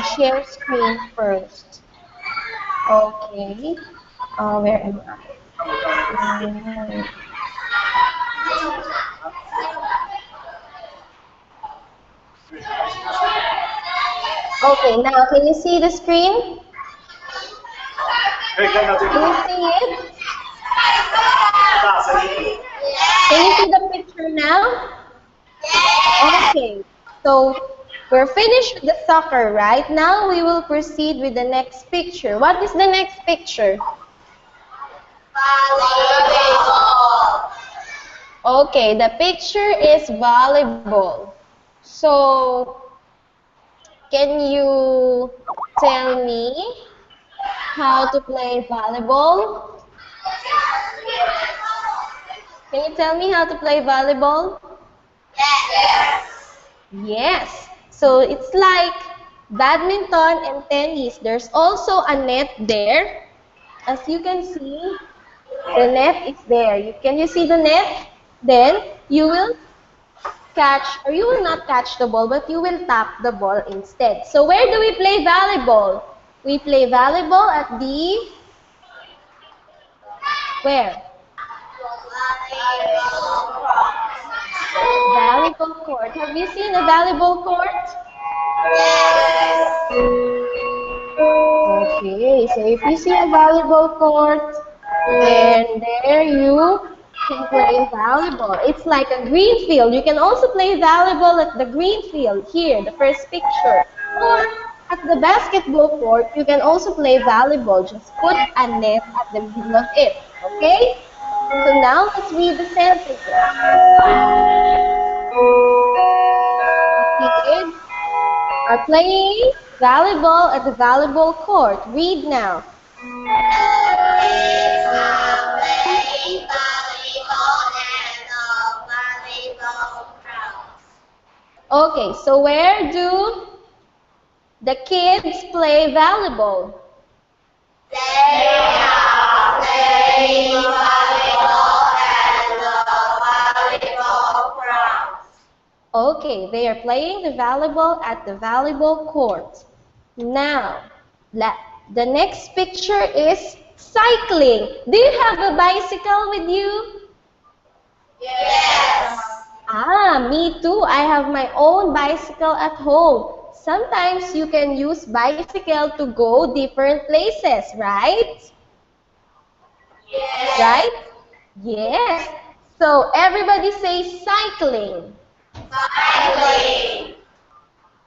share screen first. Okay. Where am I? Okay, now can you see the screen? Can you see it? Can you see the picture now? Okay, so we're finished with the soccer, right? Now we will proceed with the next picture. What is the next picture? Volleyball. Okay, the picture is volleyball. So, can you tell me how to play volleyball? Can you tell me how to play volleyball? Yes. Yes. So it's like badminton and tennis. There's also a net there. As you can see, the net is there. Can you see the net? Then you will catch, or you will not catch the ball, but you will tap the ball instead. So where do we play volleyball? We play volleyball at the, where? Volleyball court. Have you seen a volleyball court? Yes. Okay, so if you see a volleyball court, then there you can play volleyball. It's like a green field. You can also play volleyball at the green field here, the first picture. Or at the basketball court, you can also play volleyball. Just put a net at the middle of it. Okay? So now let's read the sentences. Kids are playing volleyball at the volleyball court. Read now. Okay, so where do the kids play volleyball? They are playing volleyball at the volleyball grounds. Okay, they are playing the volleyball at the volleyball court. Now, the next picture is cycling. Do you have a bicycle with you? Yes. Ah, me too. I have my own bicycle at home. Sometimes you can use bicycle to go different places, right? Yes. Right? Yes. So everybody say cycling. Cycling.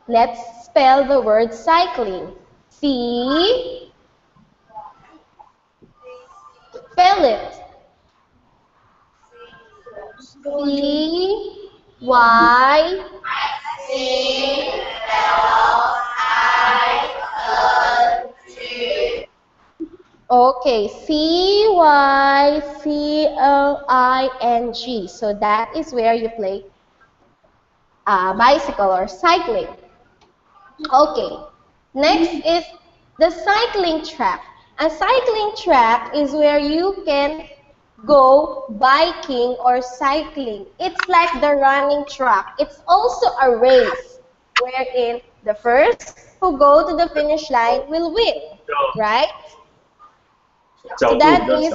Let's spell the word cycling. C. Spell it. C. Y. C. L. I. N. G. Okay, C-Y-C-L-I-N-G. So that is where you play bicycle or cycling. Okay, next is the cycling track. A cycling track is where you can go biking or cycling. It's like the running track. It's also a race wherein the first who go to the finish line will win, right? So that is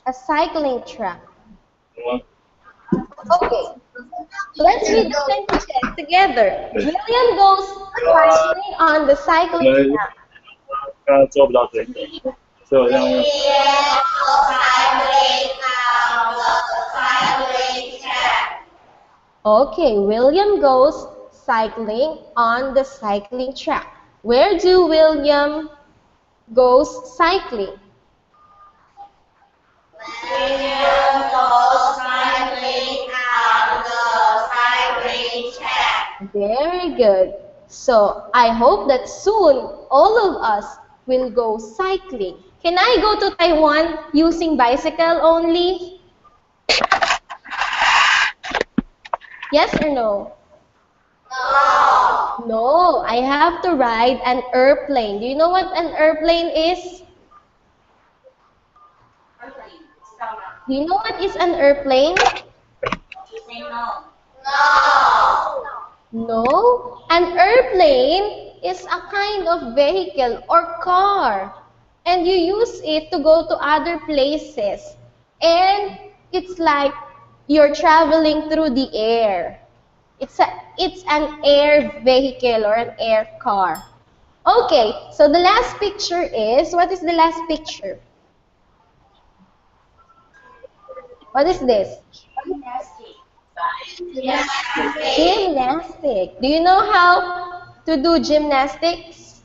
a cycling track. Okay, let's read the sentences together. William goes cycling on the cycling track. Okay, William goes cycling on the cycling track. Where do William goes cycling? William goes cycling on the cycling track. Very good. So I hope that soon all of us will go cycling. Can I go to Taiwan using bicycle only? Yes or no? No. No, I have to ride an airplane. Do you know what an airplane is? Do you know what is an airplane? No. No. No, an airplane is a kind of vehicle or car, and you use it to go to other places. And it's like you're traveling through the air. It's an air vehicle or an air car. Okay, so the last picture is, what is the last picture? What is this? Gymnastic. Do you know how to do gymnastics?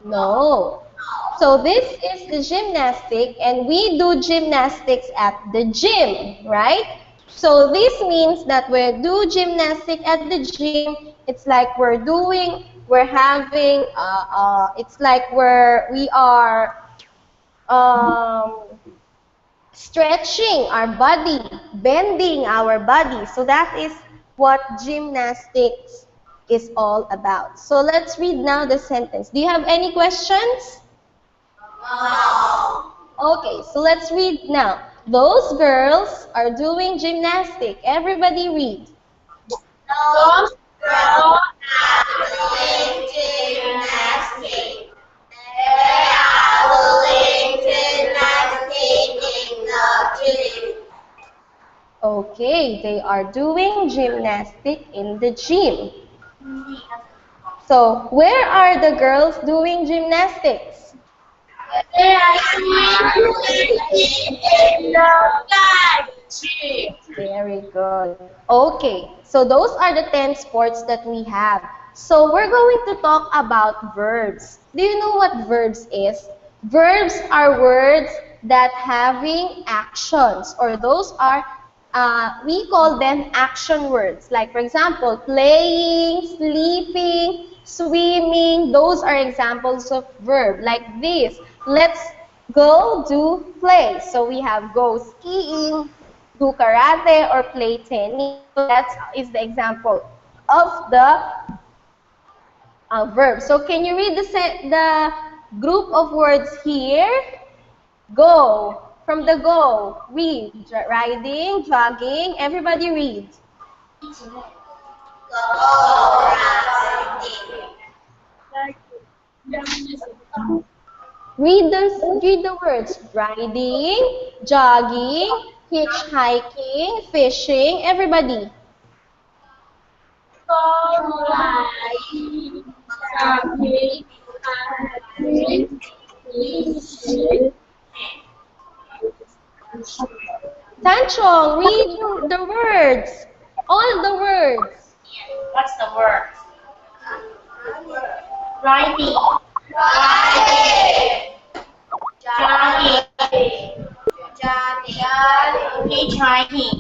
No. So this is the gymnastic, and we do gymnastics at the gym, right? So this means that we do gymnastic at the gym. It's like we're having, it's like we are um, stretching our body, bending our body. So that is what gymnastics is all about. So let's read now the sentence. Do you have any questions? No. Okay, so let's read now. Those girls are doing gymnastics. Everybody read. Those girls are doing gymnastics. They are doing gymnastics in the gym. Okay, they are doing gymnastics in the gym. So, where are the girls doing gymnastics? They are doing in the gym. Very good. Okay, so those are the 10 sports that we have. So we're going to talk about verbs. Do you know what verbs is? Verbs are words that having actions, or those are, we call them action words. Like for example, playing, sleeping, swimming, those are examples of verb. Like this, let's go, do, play. So we have go skiing, do karate, or play tennis. So that is the example of the verb. So can you read the group of words here? Go. From the go, read. Riding, jogging. Everybody read. Go riding. Read the words. Riding, jogging, hitchhiking, fishing. Everybody. Go riding, jogging, hiking, fishing. Tanchong, read the words. All the words. What's the word? Riding. Riding. Jogging. Jogging. Hitchhiking.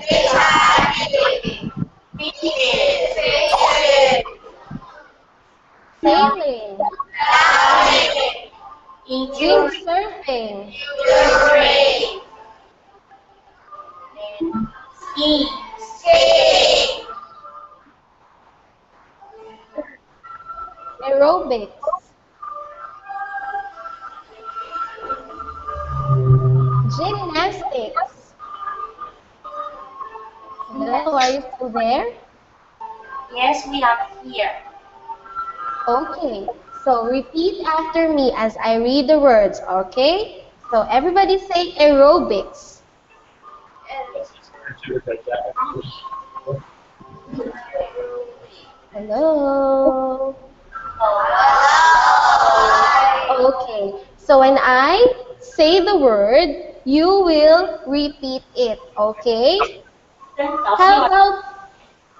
Hitchhiking. Fishing. Sailing. Sailing. Windsurfing. Windsurfing. Skiing. Skiing. Aerobics. Gymnastics. Hello, are you still there? Yes, we are here. Okay, so repeat after me as I read the words, okay? So everybody say aerobics. Hello. Okay, so when I say the word, you will repeat it, okay? How about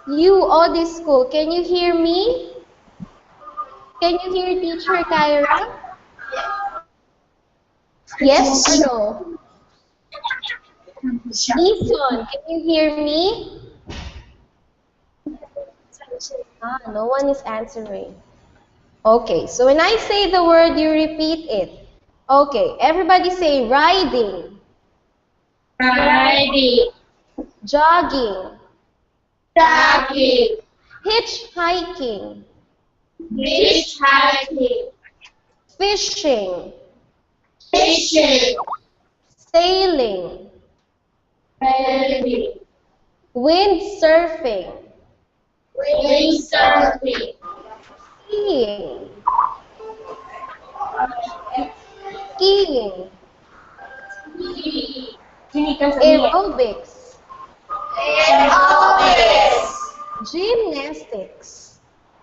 you, Audi School? Can you hear me? Can you hear Teacher Kyra? Yes or no? Eason, can you hear me? No one is answering. Okay, so when I say the word, you repeat it. Okay, everybody say riding. Riding. Jogging. Jogging. Hitchhiking. Hitchhiking. Fishing. Fishing. Sailing. Sailing. Windsurfing. Windsurfing. Skiing. Skiing. Aerobics. Aerobics. Gymnastics.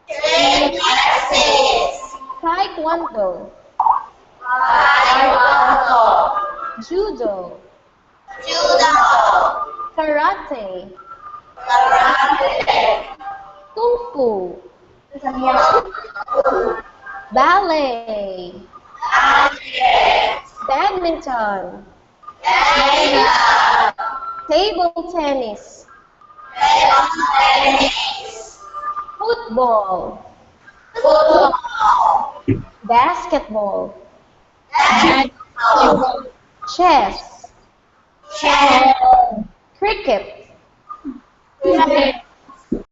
Gymnastics. Taekwondo. Taekwondo. Judo. Judo. Karate. Karate. Kung Fu. Ballet. Badminton. Table tennis. Football. Basketball. Chess. Cricket.